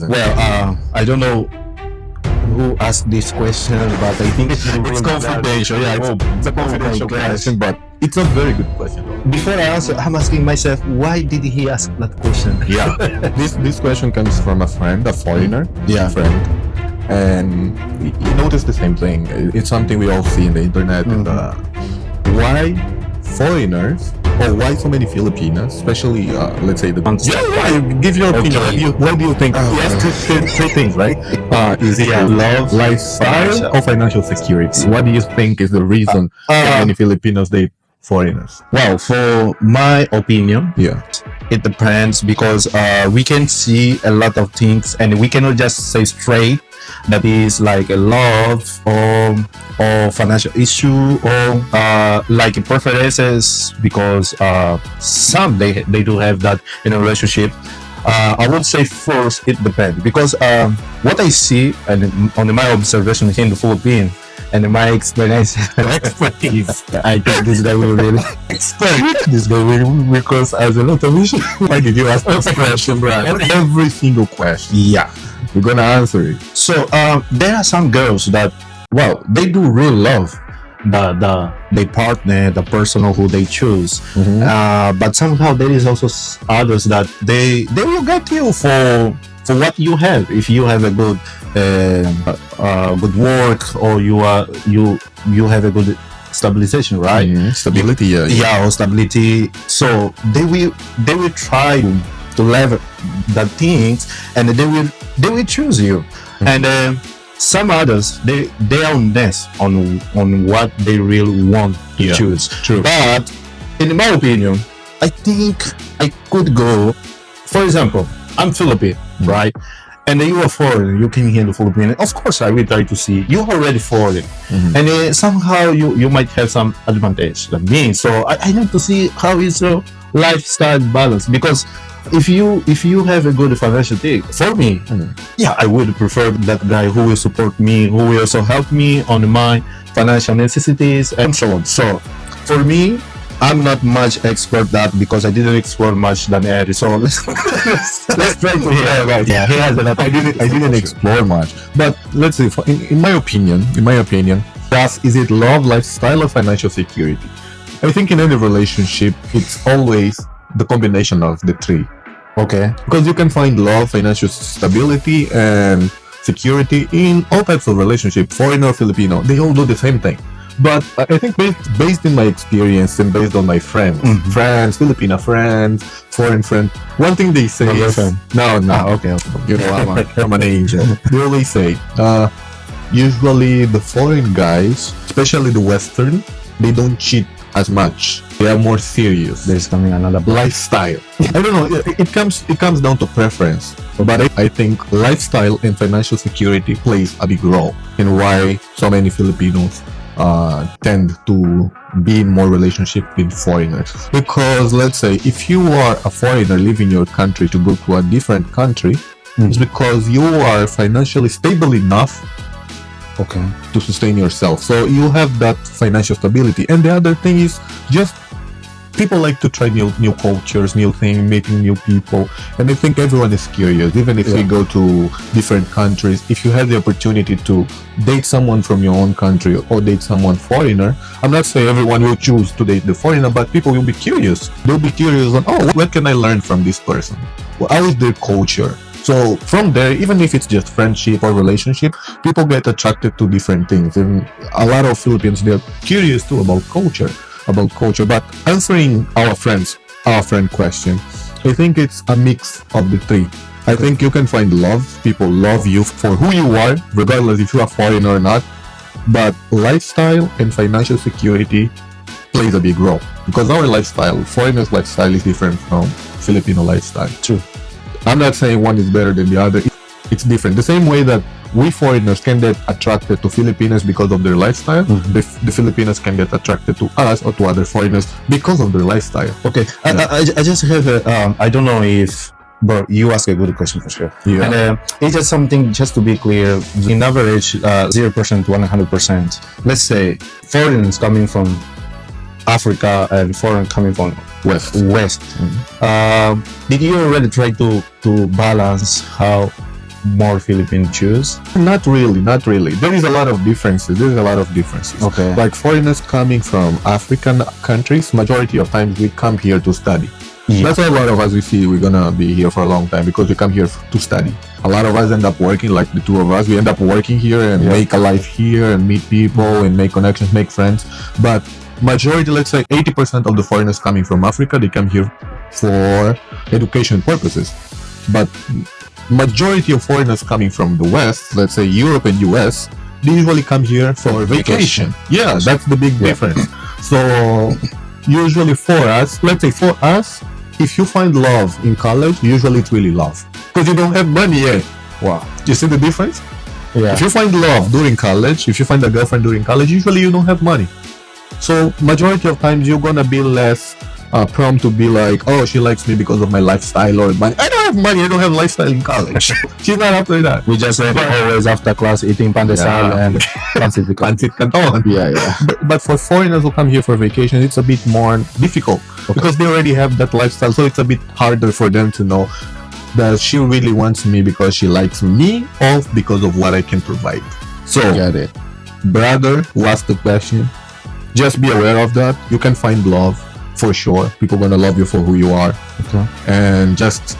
Well, I don't know who asked this question, but I think it's confidential. Yeah, it's a confidential question, but it's a very good question. Before I answer, I'm asking myself, why did he ask that question? Yeah, this question comes from a friend, a foreigner, friend, and he noticed the same thing. It's something we all see in the internet. Why foreigners, or why so many Filipinos, especially let's say the give your opinion. Okay. Why do you think? Yes, two things, right? Is it love, lifestyle, or financial security? What do you think is the reason that many Filipinos date foreigners? Well, for my opinion, Yeah. it depends because we can see a lot of things and we cannot just say straight that is like a love or financial issue or like preferences because some they do have that in a relationship. I would say first it depends because what I see and on my observation here in the Philippines and in my experience expertise, I think this guy will really this guy will cause us a lot of issues. Why did you ask this question, Brian? Every single question. Yeah. We're gonna answer it. So there are some girls that, well, they do really love the partner, the person who they choose. But somehow there is also others that they will get you for what you have. If you have a good good work or you have a good stabilization, right? Stability, Yeah, or stability. So they will try to level the things and they will choose you. And some others they are honest on what they really want to choose. True. But in my opinion, I think I could go, for example, I'm Filipino, right? And you are foreign, you came here in the Philippines. Of course, I will try to see you already foreign, and somehow you might have some advantage than me. So I need to see how is your lifestyle balance because if you have a good financial thing, for me, yeah, I would prefer that guy who will support me, who will also help me on my financial necessities and so on. So for me, I'm not much expert that because I didn't explore much than Eddie. So let's try to hear about. Yeah, he has enough. I didn't explore much, but let's say, in my opinion, is it love, lifestyle, or financial security? I think in any relationship, it's always the combination of the three. Okay. Because you can find love, financial stability, and security in all types of relationship, foreign or Filipino. They all do the same thing. But I think based in my experience and based on my friends, Filipino friends, foreign friends, one thing they say is... No, okay. You know, I'm an angel. They always say, usually the foreign guys, especially the Western, they don't cheat as much. They are more serious. There's coming another lifestyle. I don't know. It comes down to preference. But I think lifestyle and financial security plays a big role in why so many Filipinos tend to be in more relationship with foreigners. Because let's say if you are a foreigner leaving your country to go to a different country, it's because you are financially stable enough to sustain yourself. So you have that financial stability. And the other thing is just people like to try new cultures, new things, meeting new people. And I think everyone is curious. Even if we go to different countries, if you have the opportunity to date someone from your own country or date someone foreigner, I'm not saying everyone will choose to date the foreigner, but people will be curious. They'll be curious on, what can I learn from this person? How is their culture? So from there, even if it's just friendship or relationship, people get attracted to different things. And a lot of Filipinos, they're curious too about culture. But answering our friend question, I think it's a mix of the three. I think you can find love. People love you for who you are, regardless if you are foreign or not. But lifestyle and financial security plays a big role. Because our lifestyle, foreigners' lifestyle is different from Filipino lifestyle. True. I'm not saying one is better than the other. It's different. The same way that we foreigners can get attracted to Filipinos because of their lifestyle, the Filipinos can get attracted to us or to other foreigners because of their lifestyle. Okay. I just have I don't know if, but you ask a good question for sure. Yeah. And it's just something, just to be clear, in average 0% to 100%. Let's say foreigners coming from Africa and foreign coming from West. Did you already try to balance how more Philippine choose? Not really, not really. There is a lot of differences. Okay. Like foreigners coming from African countries, majority of times we come here to study. Yeah. That's why a lot of us we see we're gonna be here for a long time because we come here to study. A lot of us end up working, like the two of us. We end up working here and make a life here and meet people and make connections, make friends. But majority, let's say 80% of the foreigners coming from Africa, they come here for education purposes. But majority of foreigners coming from the West, let's say Europe and US, they usually come here for vacation. Yeah, that's the big difference. So usually for us, let's say for us, if you find love in college, usually it's really love because you don't have money yet. Wow. You see the difference? Yeah. If you find love during college, if you find a girlfriend during college, usually you don't have money. So majority of times you're gonna be less prone to be like, oh, she likes me because of my lifestyle or money. I don't have money, I don't have lifestyle in college. She's not after that. We just went always after class eating pandesal and pancit Canton. Yeah. But for foreigners who come here for vacation, it's a bit more difficult because they already have that lifestyle. So it's a bit harder for them to know that she really wants me because she likes me or because of what I can provide. So, Got it. brother, what's the question? Just be aware of that. You can find love for sure. People gonna love you for who you are. Okay. And just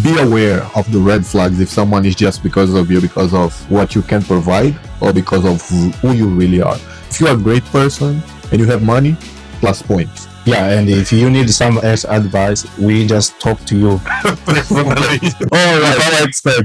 be aware of the red flags if someone is just because of you, because of what you can provide or because of who you really are. If you're a great person and you have money, plus points. Yeah, and if you need some else advice, we just talk to you. All right. I expect.